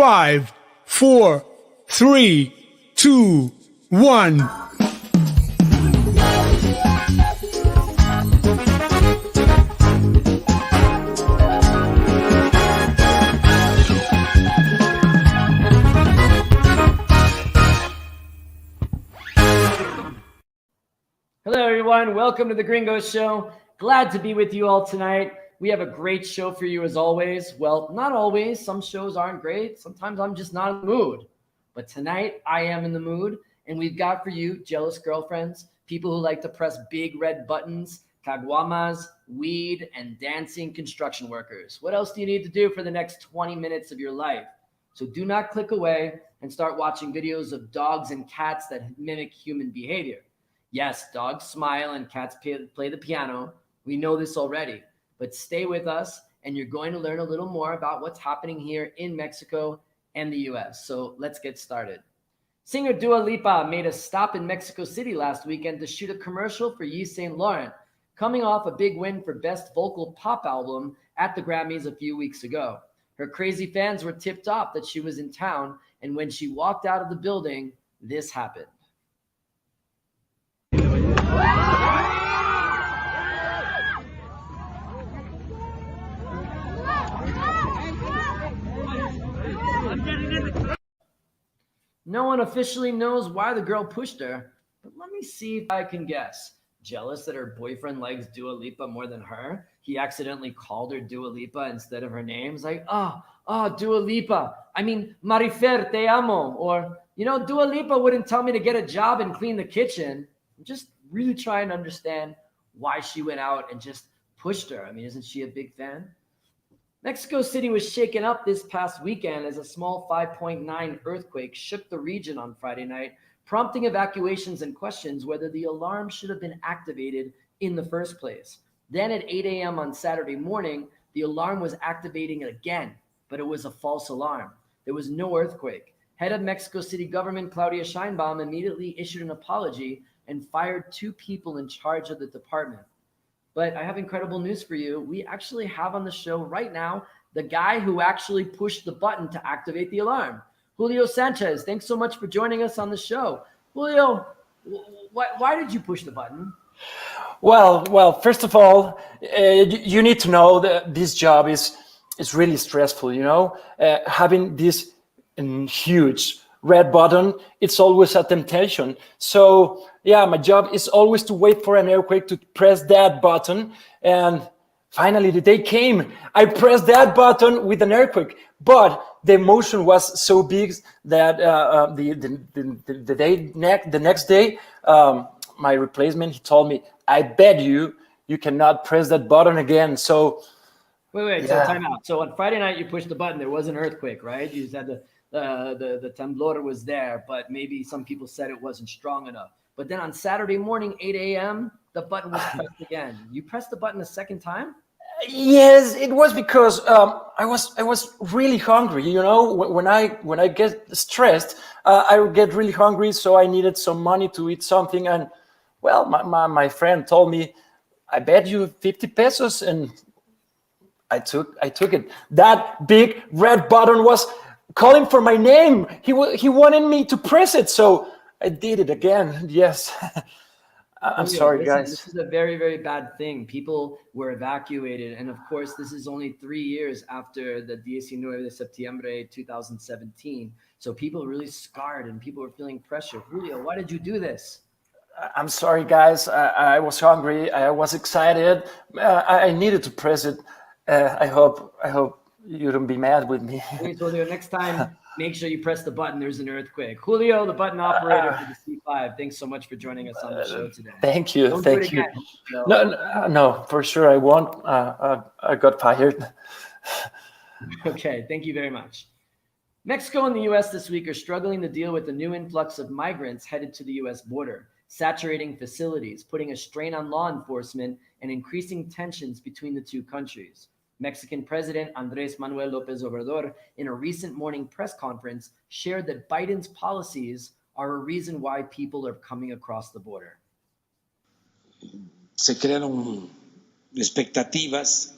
5, 4, 3, 2, 1. Hello, everyone. Welcome to the Gringo Show. Glad to be with you all tonight. We have a great show for you as always. Well, not always. Some shows aren't great. Sometimes I'm just not in the mood. But tonight I am in the mood, and we've got for you jealous girlfriends, people who like to press big red buttons, caguamas, weed, and dancing construction workers. What else do you need to do for the next 20 minutes of your life? So do not click away and start watching videos of dogs and cats that mimic human behavior. Yes, dogs smile and cats play the piano. We know this already, but stay with us and you're going to learn a little more about what's happening here in Mexico and the US. So let's get started. Singer Dua Lipa made a stop in Mexico City last weekend to shoot a commercial for Yves Saint Laurent, coming off a big win for Best Vocal Pop Album at the Grammys a few weeks ago. Her crazy fans were tipped off that she was in town, and when she walked out of the building, this happened. No one officially knows why the girl pushed her, but let me see if I can guess. Jealous that her boyfriend likes Dua Lipa more than her? He accidentally called her Dua Lipa instead of her name. It's like, Dua Lipa. I mean, Marifer, te amo. Or, Dua Lipa wouldn't tell me to get a job and clean the kitchen. I'm just really trying to understand why she went out and just pushed her. I mean, isn't she a big fan? Mexico City was shaken up this past weekend as a small 5.9 earthquake shook the region on Friday night, prompting evacuations and questions whether the alarm should have been activated in the first place. Then at 8 a.m. on Saturday morning, the alarm was activating again, but it was a false alarm. There was no earthquake. Head of Mexico City government, Claudia Sheinbaum, immediately issued an apology and fired 2 people in charge of the department. But I have incredible news for you. We actually have on the show right now the guy who actually pushed the button to activate the alarm. Julio Sanchez, thanks so much for joining us on the show. Julio, why did you push the button? Well, first of all, you need to know that this job is really stressful, having this huge red button, it's always a temptation. So yeah, my job is always to wait for an earthquake to press that button. And finally the day came. I pressed that button with an earthquake, but the emotion was so big that the next day, my replacement, he told me, I bet you cannot press that button again. So wait, yeah. So time out. So on Friday night you pushed the button, there was an earthquake, right? You said the temblor was there, but maybe some people said it wasn't strong enough. But then on Saturday morning, 8 a.m., the button was pressed again. You pressed the button a second time? Yes, it was because I was really hungry. When I get stressed, I get really hungry, so I needed some money to eat something. And well, my friend told me, I bet you 50 pesos, and I took it. That big red button was calling for my name. He wanted me to press it, so I did it again. Yes. I'm sorry, guys. This is a very, very bad thing. People were evacuated. And of course, this is only 3 years after the 19 de septiembre 2017. So people are really scarred and people are feeling pressure. Julio, why did you do this? I'm sorry, guys. I was hungry. I was excited. I needed to press it. I hope you don't be mad with me. Okay, Julio, next time, make sure you press the button. There's an earthquake. Julio, the button operator for the C5. Thanks so much for joining us on the show today. Thank you. Don't Thank you. No, for sure I won't. I got fired. Okay, thank you very much. Mexico and the U.S. this week are struggling to deal with the new influx of migrants headed to the U.S. border, saturating facilities, putting a strain on law enforcement, and increasing tensions between the two countries. Mexican President Andrés Manuel López Obrador, in a recent morning press conference, shared that Biden's policies are a reason why people are coming across the border. Se crearon expectativas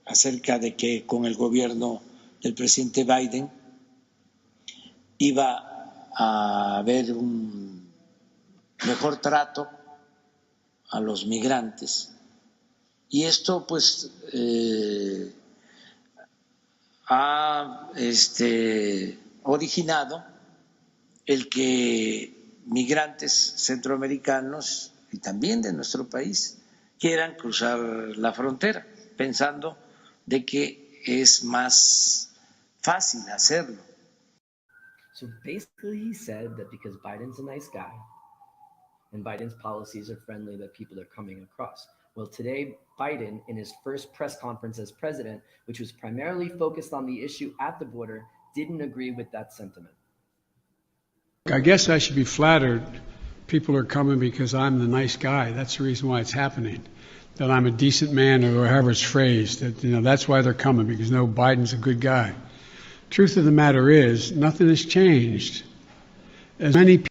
acerca de que con el gobierno del presidente Biden iba a haber un mejor trato a los migrantes. Y esto pues ha originado el que migrantes centroamericanos y también de nuestro país quieran cruzar la frontera, pensando de que es más fácil hacerlo. So basically he said that because Biden's a nice guy and Biden's policies are friendly, that people are coming across. Well, today, Biden, in his first press conference as president, which was primarily focused on the issue at the border, didn't agree with that sentiment. I guess I should be flattered. People are coming because I'm the nice guy. That's the reason why it's happening. That I'm a decent man, or however it's phrased. That, that's why they're coming, because no, Biden's a good guy. Truth of the matter is, nothing has changed. As many people.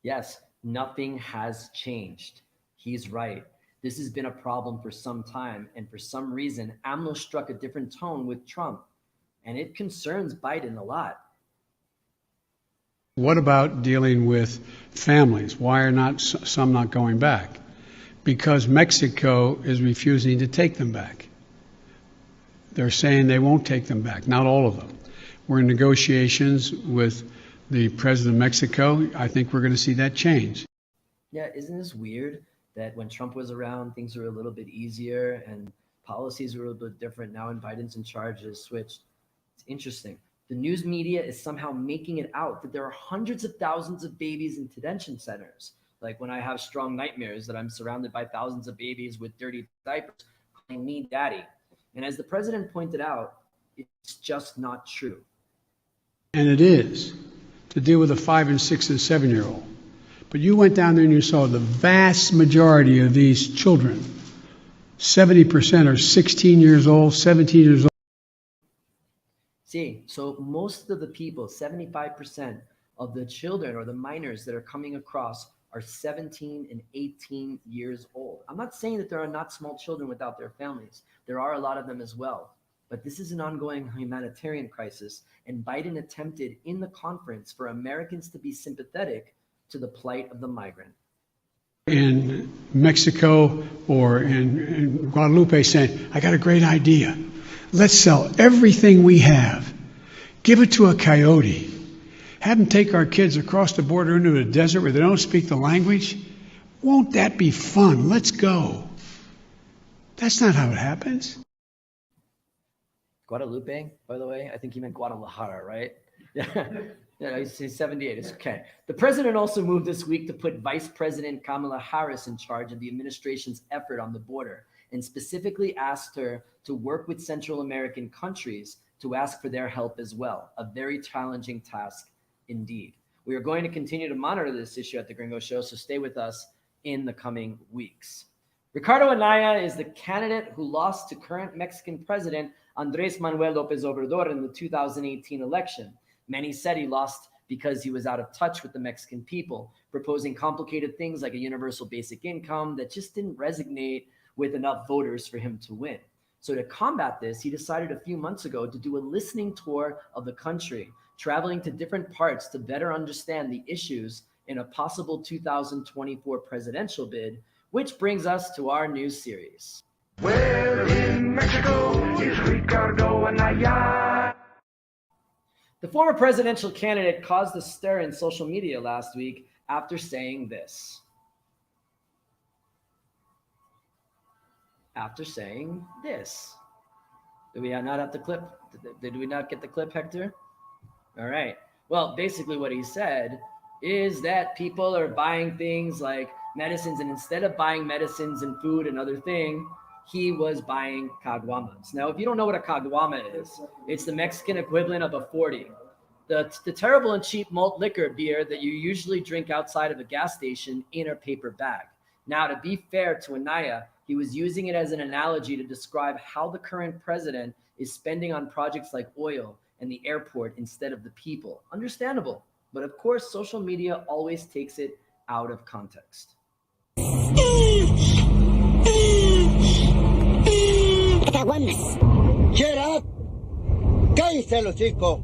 Yes, nothing has changed. He's right. This has been a problem for some time, and for some reason, AMLO struck a different tone with Trump, and it concerns Biden a lot. What about dealing with families? Why are not some not going back? Because Mexico is refusing to take them back. They're saying they won't take them back, not all of them. We're in negotiations with the president of Mexico. I think we're going to see that change. Yeah, isn't this weird that when Trump was around, things were a little bit easier and policies were a little bit different? Now when Biden's in charge, it's switched. It's interesting. The news media is somehow making it out that there are hundreds of thousands of babies in detention centers. Like when I have strong nightmares that I'm surrounded by thousands of babies with dirty diapers calling me daddy. And as the president pointed out, it's just not true. And it is, to deal with a 5 and 6 and 7-year-old. But you went down there and you saw the vast majority of these children, 70% are 16 years old, 17 years old. See, so most of the people, 75% of the children or the minors that are coming across are 17 and 18 years old. I'm not saying that there are not small children without their families. There are a lot of them as well. But this is an ongoing humanitarian crisis, and Biden attempted in the conference for Americans to be sympathetic to the plight of the migrant. In Mexico or in Guadalupe saying, I got a great idea. Let's sell everything we have. Give it to a coyote. Have them take our kids across the border into a desert where they don't speak the language. Won't that be fun? Let's go. That's not how it happens. Guadalupe, by the way, I think he meant Guadalajara, right? Yeah, he's 78. It's okay. The president also moved this week to put Vice President Kamala Harris in charge of the administration's effort on the border, and specifically asked her to work with Central American countries to ask for their help as well. A very challenging task indeed. We are going to continue to monitor this issue at the Gringo Show, so stay with us in the coming weeks. Ricardo Anaya is the candidate who lost to current Mexican President Andrés Manuel López Obrador in the 2018 election. Many said he lost because he was out of touch with the Mexican people, proposing complicated things like a universal basic income that just didn't resonate with enough voters for him to win. So to combat this, he decided a few months ago to do a listening tour of the country, traveling to different parts to better understand the issues in a possible 2024 presidential bid, which brings us to our new series. Where in Mexico is Ricardo Anaya? The former presidential candidate caused a stir in social media last week after saying this. Do we not have the clip? Did we not get the clip, Hector? All right. Well, basically what he said is that people are buying things like medicines, and instead of buying medicines and food and other things, he was buying caguamas. Now, if you don't know what a caguama is, it's the Mexican equivalent of a 40. The terrible and cheap malt liquor beer that you usually drink outside of a gas station in a paper bag. Now, to be fair to Anaya, he was using it as an analogy to describe how the current president is spending on projects like oil and the airport instead of the people. Understandable. But of course, social media always takes it out of context. Get up! ¡Cállese, los chicos!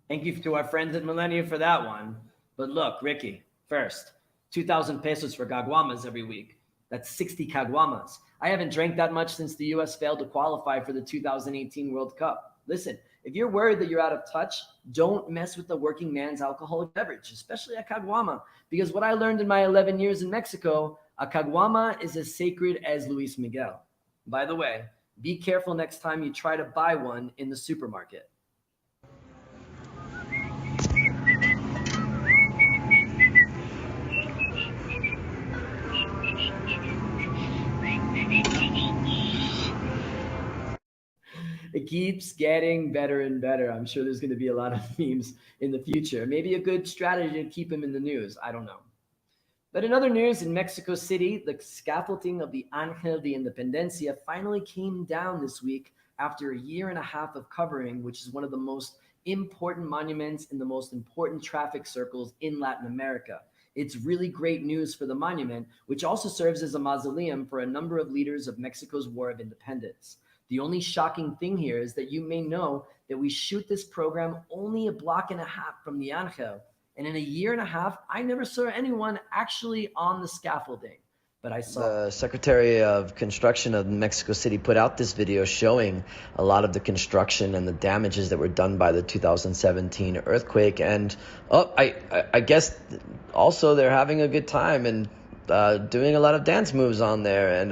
Thank you to our friends at Millennium for that one. But look, Ricky, first, 2,000 pesos for caguamas every week. That's 60 caguamas. I haven't drank that much since the U.S. failed to qualify for the 2018 World Cup. Listen, if you're worried that you're out of touch, don't mess with the working man's alcoholic beverage, especially a caguama, because what I learned in my 11 years in Mexico, a caguama is as sacred as Luis Miguel. By the way, be careful next time you try to buy one in the supermarket. It keeps getting better and better. I'm sure there's going to be a lot of memes in the future. Maybe a good strategy to keep him in the news. I don't know. But in other news, in Mexico City, the scaffolding of the Ángel de Independencia finally came down this week after a year and a half of covering, which is one of the most important monuments in the most important traffic circles in Latin America. It's really great news for the monument, which also serves as a mausoleum for a number of leaders of Mexico's War of Independence. The only shocking thing here is that you may know that we shoot this program only a block and a half from the Ángel. And in a year and a half, I never saw anyone actually on the scaffolding. But I saw the Secretary of Construction of Mexico City put out this video showing a lot of the construction and the damages that were done by the 2017 earthquake. And I guess also they're having a good time and doing a lot of dance moves on there. And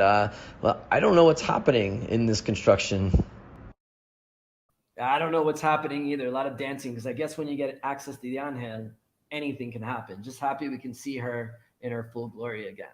well, I don't know what's happening in this construction. I don't know what's happening either. A lot of dancing, because I guess when you get access to the Ángel, anything can happen. Just happy we can see her in her full glory again.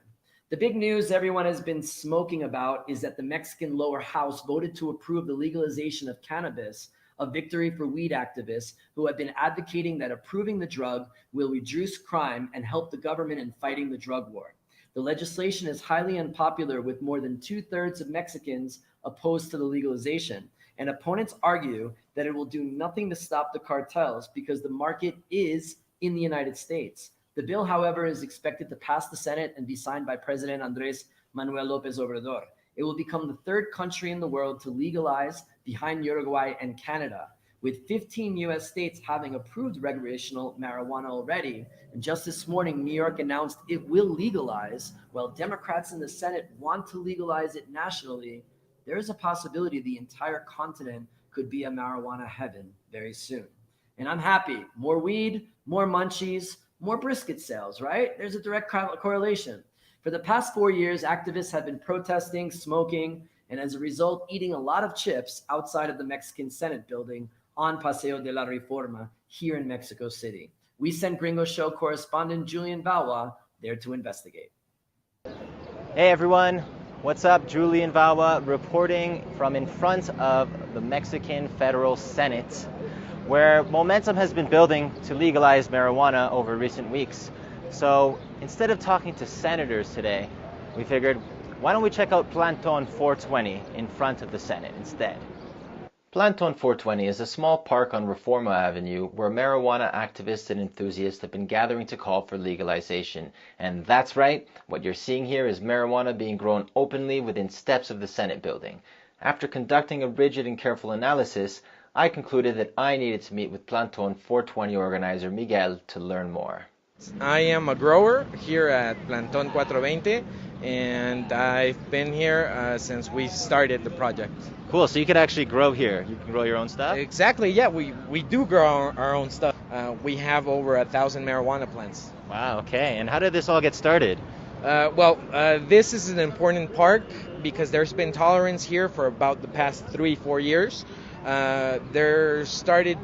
The big news everyone has been smoking about is that the Mexican lower house voted to approve the legalization of cannabis, a victory for weed activists who have been advocating that approving the drug will reduce crime and help the government in fighting the drug war. The legislation is highly unpopular, with more than 2/3 of Mexicans opposed to the legalization. And opponents argue that it will do nothing to stop the cartels because the market is in the United States. The bill, however, is expected to pass the Senate and be signed by President Andrés Manuel López Obrador. It will become the third country in the world to legalize, behind Uruguay and Canada, with 15 U.S. states having approved recreational marijuana already. And just this morning, New York announced it will legalize, while Democrats in the Senate want to legalize it nationally. There is a possibility the entire continent could be a marijuana heaven very soon. And I'm happy. More weed, more munchies, more brisket sales, right? There's a direct correlation. For the past 4 years, activists have been protesting, smoking, and as a result, eating a lot of chips outside of the Mexican Senate building on Paseo de la Reforma here in Mexico City. We sent Gringo Show correspondent Julian Valwa there to investigate. Hey everyone, what's up? Julian Valwa reporting from in front of the Mexican Federal Senate, where momentum has been building to legalize marijuana over recent weeks. So instead of talking to senators today, we figured, why don't we check out Planton 420 in front of the Senate instead? Planton 420 is a small park on Reforma Avenue where marijuana activists and enthusiasts have been gathering to call for legalization. And that's right, what you're seeing here is marijuana being grown openly within steps of the Senate building. After conducting a rigid and careful analysis, I concluded that I needed to meet with Planton 420 organizer Miguel to learn more. I am a grower here at Planton 420, and I've been here since we started the project. Cool, so you can actually grow here. You can grow your own stuff? Exactly, yeah, we do grow our own stuff. We have over 1,000 marijuana plants. Wow, okay. And how did this all get started? This is an important park because there's been tolerance here for about the past 3-4 years. There started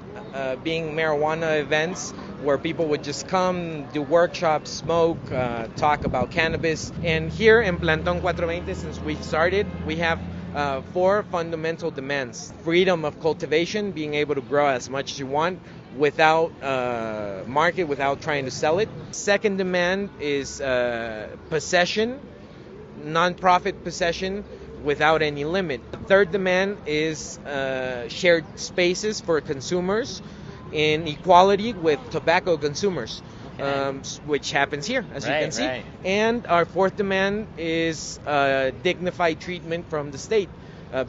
being marijuana events where people would just come, do workshops, smoke, talk about cannabis. And here in Planton 420, since we started, we have 4 fundamental demands. Freedom of cultivation, being able to grow as much as you want without market, without trying to sell it. Second demand is possession, non-profit possession, without any limit. The third demand is shared spaces for consumers in equality with tobacco consumers, which happens here, as you can see. Right. And our fourth demand is dignified treatment from the state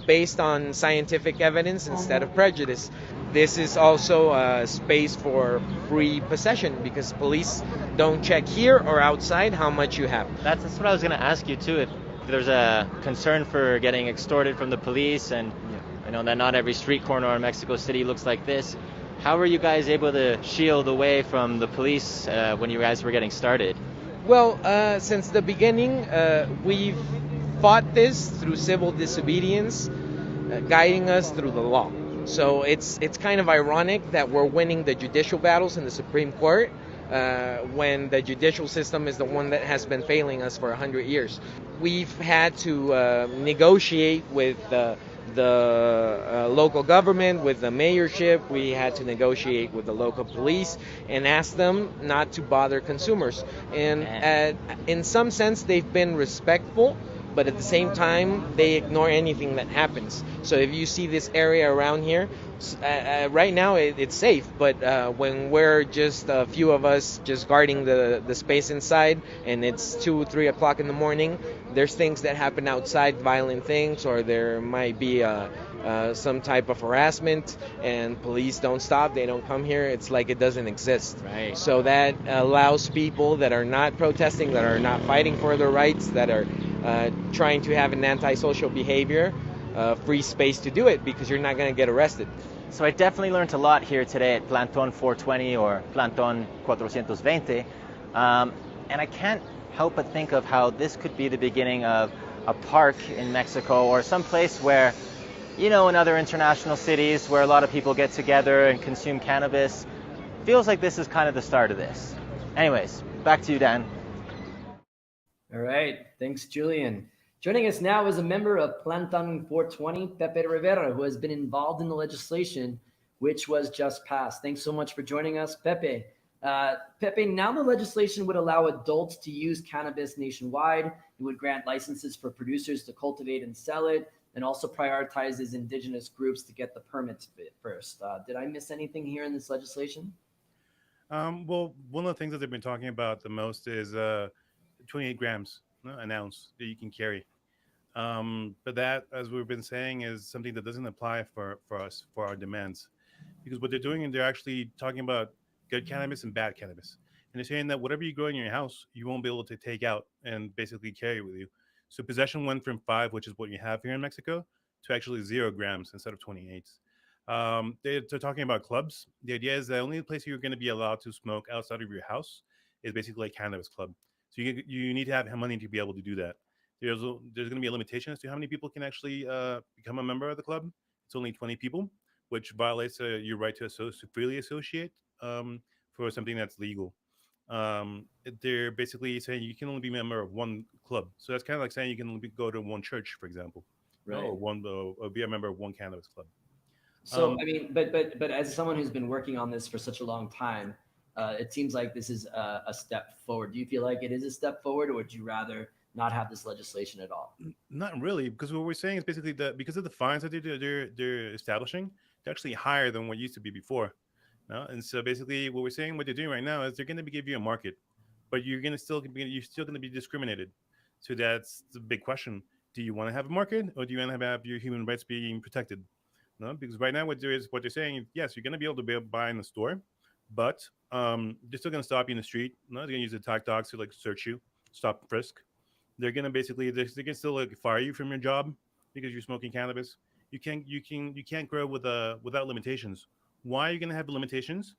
based on scientific evidence instead of prejudice. this is also a space for free possession because police don't check here or outside how much you have. That's what I was going to ask you too. If there's a concern for getting extorted from the police, and I know that not every street corner in Mexico City looks like this. How were you guys able to shield away from the police when you guys were getting started? Well, since the beginning, we've fought this through civil disobedience, guiding us through the law. So it's kind of ironic that we're winning the judicial battles in the Supreme Court when the judicial system is the one that has been failing us for 100 years. We've had to negotiate with the local government, with the mayorship. We had to negotiate with the local police and ask them not to bother consumers. And in some sense, they've been respectful, but at the same time, they ignore anything that happens. So if you see this area around here, right now it's safe, but when we're just a few of us just guarding the space inside, and it's 2, 3 o'clock in the morning, there's things that happen outside, violent things, or there might be some type of harassment, and police don't stop, they don't come here. It's like it doesn't exist. Right. So that allows people that are not protesting, that are not fighting for their rights, that are trying to have an antisocial behavior, free space to do it, because you're not going to get arrested. So I definitely learned a lot here today at Planton 420 or Planton 420. And I can't help but think of how this could be the beginning of a park in Mexico, or some place where, in other international cities where a lot of people get together and consume cannabis. Feels like this is kind of the start of this. Anyways, back to you, Dan. All right. Thanks, Julian. Joining us now is a member of Planton 420, Pepe Rivera, who has been involved in the legislation which was just passed. Thanks so much for joining us, Pepe. Pepe, now the legislation would allow adults to use cannabis nationwide. It would grant licenses for producers to cultivate and sell it, and also prioritizes indigenous groups to get the permits first. Did I miss anything here in this legislation? Well, one of the things that they've been talking about the most is 28 grams an ounce that you can carry. But that, as we've been saying, is something that doesn't apply for us, for our demands. Because what they're doing is they're actually talking about good cannabis and bad cannabis. And they're saying that whatever you grow in your house, you won't be able to take out and basically carry with you. So possession went from 5, which is what you have here in Mexico, to actually 0 grams instead of 28. They're talking about clubs. The idea is the only place you're going to be allowed to smoke outside of your house is basically a cannabis club. So you need to have money to be able to do that. There's going to be a limitation as to how many people can actually become a member of the club. It's only 20 people, which violates your right to freely associate for something that's legal. They're basically saying you can only be a member of one club. So that's kind of like saying you can only go to one church, for example, Right. or be a member of one cannabis club. So, I mean, but as someone who's been working on this for such a long time, it seems like this is a step forward. Do you feel like it is a step forward, or would you rather not have this legislation at all? Not really, because what we're saying is basically that because of the fines that they're establishing, they're actually higher than what used to be before. No? And so basically, what we're saying, what they're doing right now is they're going to give you a market, but you're still going to be discriminated. So that's the big question: do you want to have a market, or do you want to have your human rights being protected? No, because right now what they're saying is yes, you're going to be able to buy in the store, but they're still going to stop you in the street. No, they're going to use the attack dogs to like search you, stop, frisk. They're going to basically they can still like fire you from your job because you're smoking cannabis. You can't grow without limitations. Why are you going to have limitations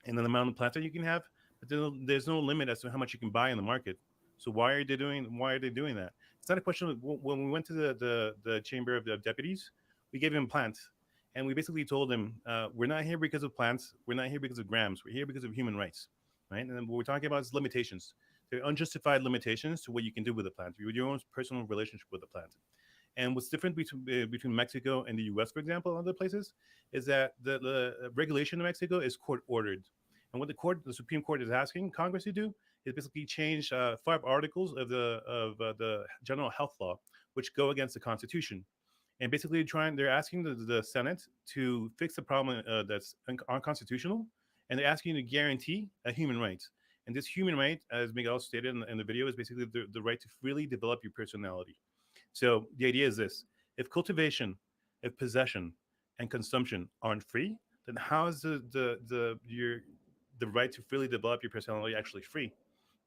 in the amount of plants that you can have? But there's no limit as to how much you can buy in the market. So why are they doing that? It's not a question of when we went to the Chamber of the Deputies, we gave him plants, and we basically told him we're not here because of plants, we're not here because of grams, we're here because of human rights, right? And then what we're talking about is limitations. They're unjustified limitations to what you can do with the plant, your own personal relationship with the plant. And what's different between Mexico and the U.S., for example, and other places, is that the regulation in Mexico is court ordered. And what the Supreme Court is asking Congress to do is basically change 5 articles of the General Health Law, which go against the Constitution. And basically they're asking the Senate to fix the problem that's unconstitutional, and they're asking you to guarantee a human right. And this human right, as Miguel stated in the video, is basically the right to freely develop your personality. So the idea is this: if cultivation, if possession, and consumption aren't free, then how is the right to freely develop your personality actually free?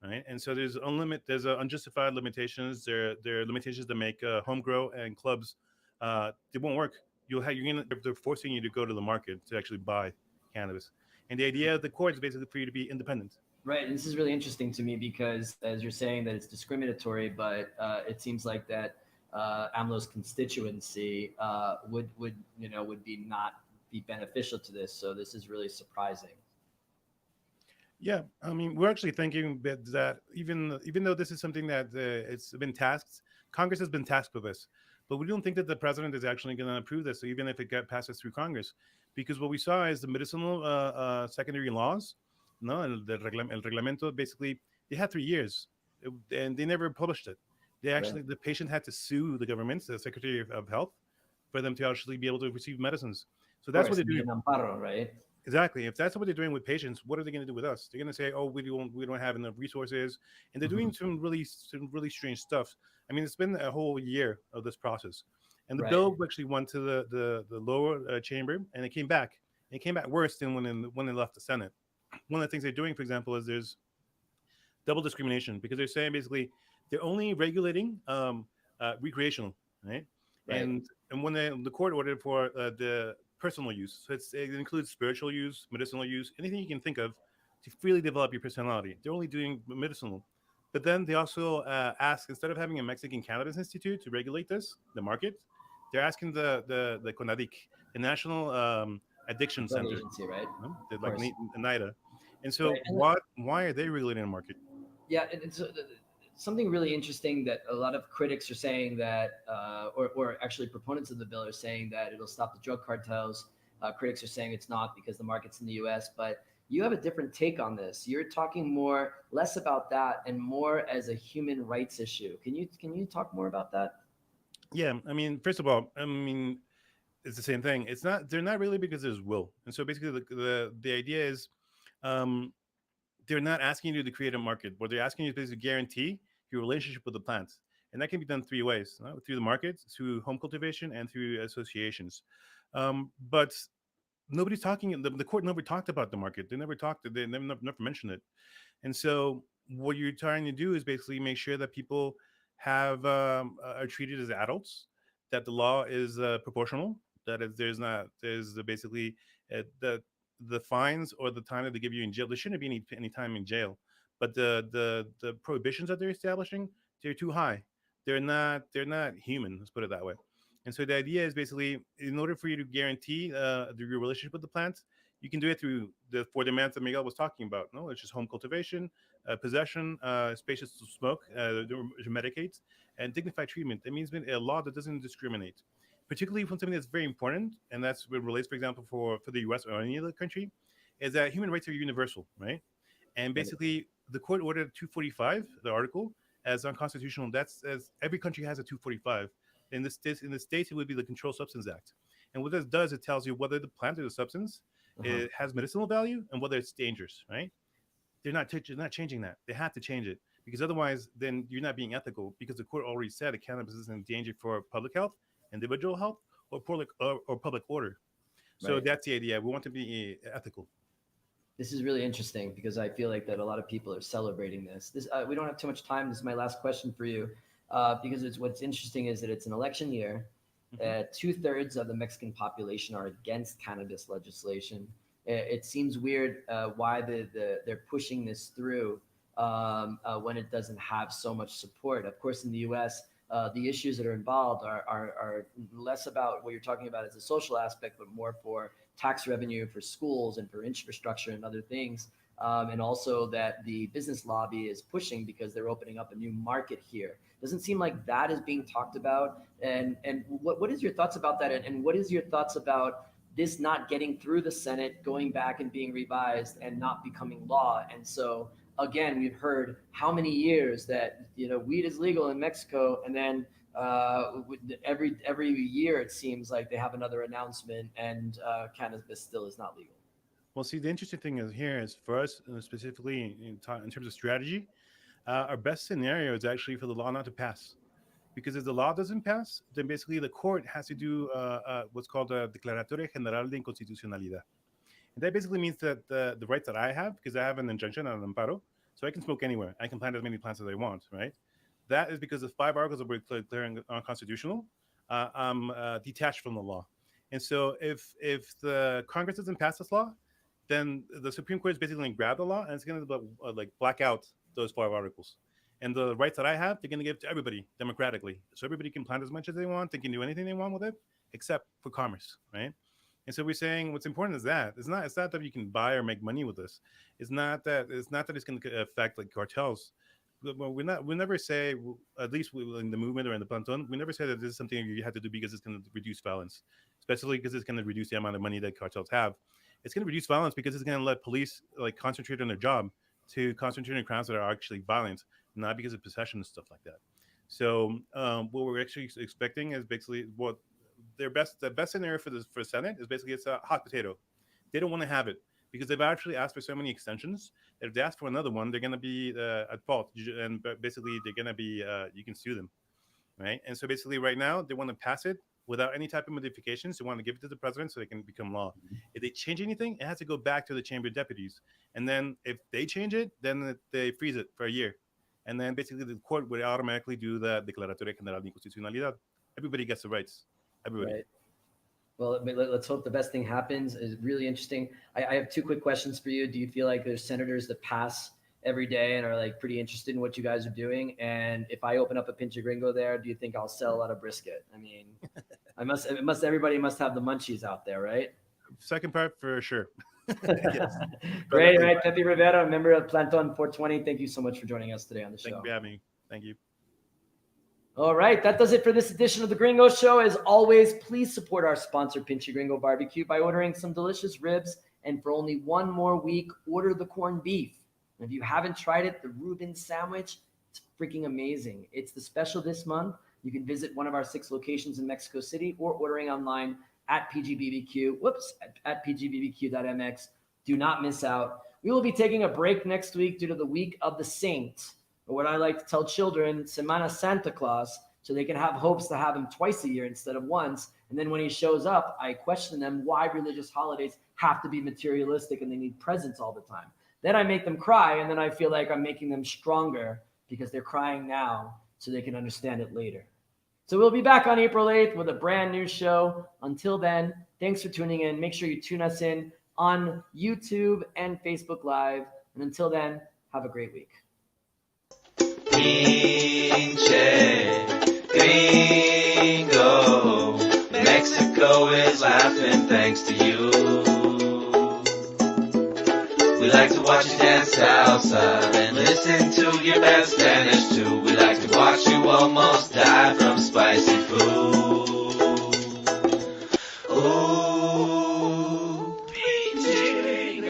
Right, and so there's unjustified limitations. There are limitations that make home grow and clubs. They won't work. They're forcing you to go to the market to actually buy cannabis. And the idea of the court is basically for you to be independent. Right, and this is really interesting to me because, as you're saying, that it's discriminatory, but it seems like that AMLO's constituency would be not be beneficial to this. So this is really surprising. Yeah, I mean, we're actually thinking that even though this is something that it's been tasked, Congress has been tasked with this, but we don't think that the president is actually going to approve this, even if it passes through Congress, because what we saw is the medicinal secondary laws, no, el reglamento. Basically, they had 3 years, and they never published it. The patient had to sue the government, the Secretary of Health, for them to actually be able to receive medicines. So that's what they're doing. Amparo, right? Exactly. If that's what they're doing with patients, what are they going to do with us? They're going to say, "Oh, we don't have enough resources," and they're doing some really strange stuff. I mean, it's been a whole year of this process, and the bill actually went to the lower chamber, and it came back. It came back worse than when it left the Senate. One of the things they're doing, for example, is there's double discrimination, because they're saying basically they're only regulating recreational, right? And when the court ordered for the personal use, so it includes spiritual use, medicinal use, anything you can think of to freely develop your personality. They're only doing medicinal. But then they also ask, instead of having a Mexican Cannabis Institute to regulate the market, they're asking the CONADIC, the National Addiction Center, agency, right? Like NIDA. And so why are they regulating the market? Yeah, it's something really interesting that a lot of critics are saying that, or actually proponents of the bill are saying that it'll stop the drug cartels. Critics are saying it's not because the market's in the U.S., but you have a different take on this. You're talking less about that and more as a human rights issue. Can you talk more about that? Yeah, I mean, first of all, I mean, it's the same thing. They're not really, because there's will. And so basically the idea is they're not asking you to create a market. What they're asking you is to guarantee your relationship with the plants. And that can be done 3 ways: through the market, through home cultivation, and through associations. But nobody's talking. The court never talked about the market. They never talked. They never mentioned it. And so what you're trying to do is basically make sure that people are treated as adults, that the law is proportional, that there's basically the fines or the time that they give you in jail. There shouldn't be any time in jail, but the prohibitions that they're establishing, they're too high. They're not human. Let's put it that way. And so the idea is basically, in order for you to guarantee your relationship with the plants, you can do it through the 4 demands that Miguel was talking about. No, it's just home cultivation, possession, spaces to smoke, medicate, and dignified treatment. That means a law that doesn't discriminate, particularly from something that's very important, and that's what relates, for example, for the U.S. or any other country, is that human rights are universal, right? And basically, the court ordered 245, the article, as unconstitutional. That's as every country has a 245. In the states, it would be the Controlled Substance Act. And what this does, it tells you whether the plant or the substance it has medicinal value and whether it's dangerous, right? They're not changing that. They have to change it, because otherwise, then you're not being ethical, because the court already said that cannabis is in danger for public health, individual health, or public order. So that's the idea. We want to be ethical. This is really interesting, because I feel like that a lot of people are celebrating this. We don't have too much time. This is my last question for you, because what's interesting is that it's an election year. 2/3 of the Mexican population are against cannabis legislation. It seems weird why they're pushing this through when it doesn't have so much support. Of course, in the U.S., the issues that are involved are less about what you're talking about as a social aspect, but more for tax revenue, for schools, and for infrastructure and other things. And also that the business lobby is pushing because they're opening up a new market here. Doesn't seem like that is being talked about. And what is your thoughts about that? And what is your thoughts about this not getting through the Senate, going back and being revised and not becoming law? And so again, we've heard how many years that weed is legal in Mexico, and then every year it seems like they have another announcement, and cannabis still is not legal. Well, see, the interesting thing is for us, specifically in terms of strategy, our best scenario is actually for the law not to pass. Because if the law doesn't pass, then basically the court has to do what's called a Declaratoria General de Inconstitucionalidad. And that basically means that the rights that I have, because I have an injunction and an amparo, so I can smoke anywhere. I can plant as many plants as I want, right? That is because the 5 articles that we're declaring unconstitutional. I'm detached from the law. And so if the Congress doesn't pass this law, then the Supreme Court is basically going to grab the law and it's going to like black out those 5 articles. And the rights that I have, they're going to give to everybody democratically. So everybody can plant as much as they want. They can do anything they want with it, except for commerce, right? And so we're saying what's important is that it's not that you can buy or make money with this. It's not that it's going to affect like cartels. We never say, at least in the movement or in the Planton, we never say that this is something you have to do because it's going to reduce violence, especially because it's going to reduce the amount of money that cartels have. It's going to reduce violence because it's going to let police like concentrate on their job to concentrate on crimes that are actually violent, not because of possession and stuff like that. So what we're actually expecting is basically what the best scenario for Senate is basically it's a hot potato. They don't want to have it because they've actually asked for so many extensions that if they ask for another one, they're going to be at fault, and basically they're going to be you can sue them, right? And so basically right now they want to pass it without any type of modifications. They want to give it to the president so they can become law. If they change anything, it has to go back to the Chamber of Deputies, and then if they change it, then they freeze it for a year, and then basically the court would automatically do the Declaratoria General de Inconstitucionalidad. Everybody gets the rights. Everybody. Right. Well, let's hope the best thing happens. It's really interesting. I have 2 quick questions for you. Do you feel like there's senators that pass every day and are like pretty interested in what you guys are doing? And if I open up a Pinche Gringo there, do you think I'll sell a lot of brisket? I mean, everybody must have the munchies out there, right? Second part for sure. Yes. Great. All right. Pepe Rivera, member of Planton 420. Thank you so much for joining us today on the show. Thank you for having me. Thank you. All right, that does it for this edition of the Gringo Show. As always, please support our sponsor, Pinche Gringo Barbecue, by ordering some delicious ribs. And for only 1 more week, order the corned beef. And if you haven't tried it, the Reuben sandwich, it's freaking amazing. It's the special this month. You can visit one of our 6 locations in Mexico City or ordering online at PGBBQ. At pgbbq.mx. Do not miss out. We will be taking a break next week due to the week of the Saints, or what I like to tell children, Semana Santa Claus, so they can have hopes to have him twice a year instead of once. And then when he shows up, I question them why religious holidays have to be materialistic and they need presents all the time. Then I make them cry, and then I feel like I'm making them stronger because they're crying now so they can understand it later. So we'll be back on April 8th with a brand new show. Until then, thanks for tuning in. Make sure you tune us in on YouTube and Facebook Live. And until then, have a great week. Pinche Gringo, Mexico is laughing thanks to you. We like to watch you dance salsa and listen to your bad Spanish too. We like to watch you almost die.